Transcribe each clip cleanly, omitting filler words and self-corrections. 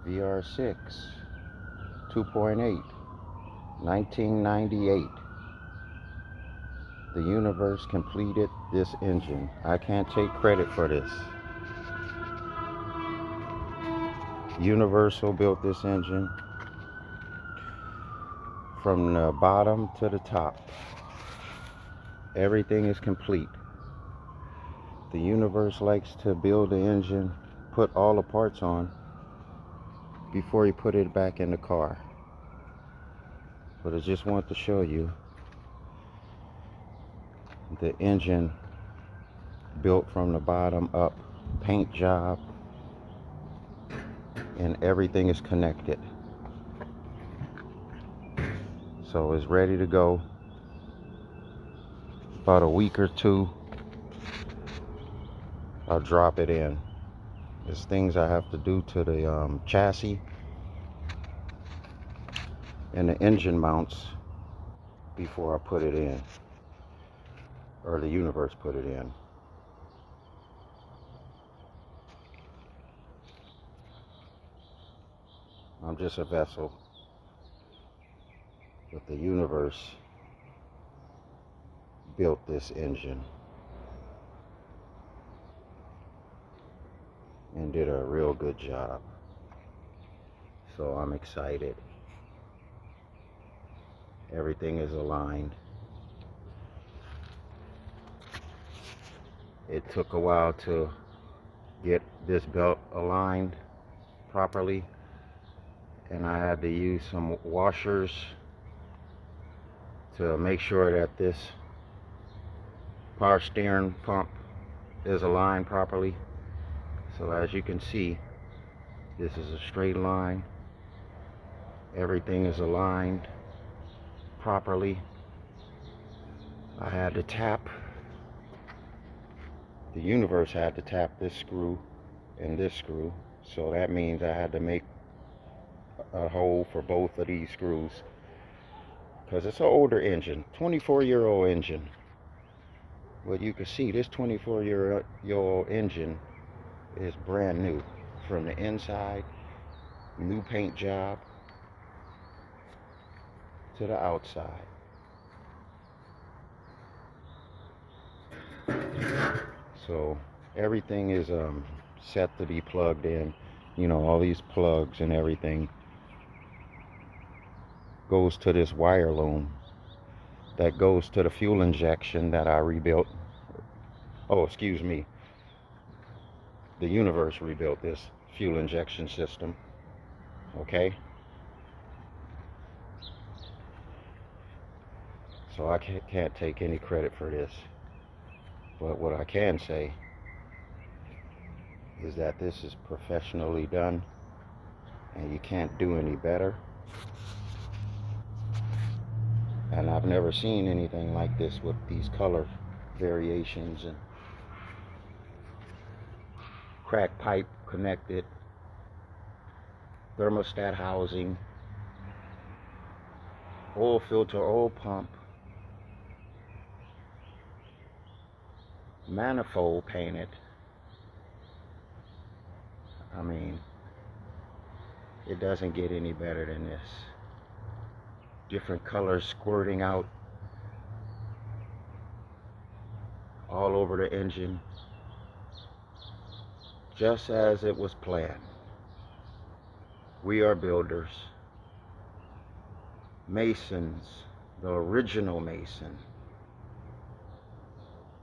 VR6 2.8 1998. The universe completed this engine. I can't take credit for this. Universal built this engine from the bottom to the top. Everything is complete. The universe likes to build the engine, put all the parts on before you put it back in the car. But I just want to show you the engine built from the bottom up, paint job, and everything is connected. So it's ready to go. About a week or two, I'll drop it in. There's things I have to do to the chassis and the engine mounts before I put it in, or the universe put it in. I'm just a vessel, but the universe built this engine and did a real good job. So I'm excited. Everything is aligned. It took a while to get this belt aligned properly, and I had to use some washers to make sure that this power steering pump is aligned properly. So as you can see, this is a straight line. Everything is aligned properly. I had to tap, the universe had to tap this screw and this screw. So that means I had to make a hole for both of these screws, because it's an older engine, 24-year-old engine. But you can see this 24-year-old engine is brand new from the inside, new paint job to the outside. So everything is set to be plugged in. You know, all these plugs and everything goes to this wire loom that goes to the fuel injection that I rebuilt. Oh, excuse me. The universe rebuilt this fuel injection system. Okay? So I can't take any credit for this. But what I can say is that this is professionally done, and you can't do any better. And I've never seen anything like this with these color variations and crack pipe connected, thermostat housing, oil filter, oil pump, manifold painted. I mean, it doesn't get any better than this. Different colors squirting out all over the engine, just as it was planned. We are builders, masons, the original mason.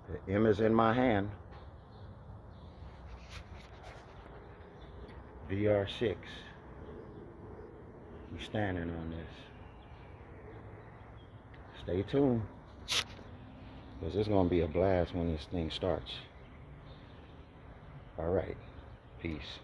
The M is in my hand. VR6. We standing on this. Stay tuned, because it's going to be a blast when this thing starts. All right. Peace.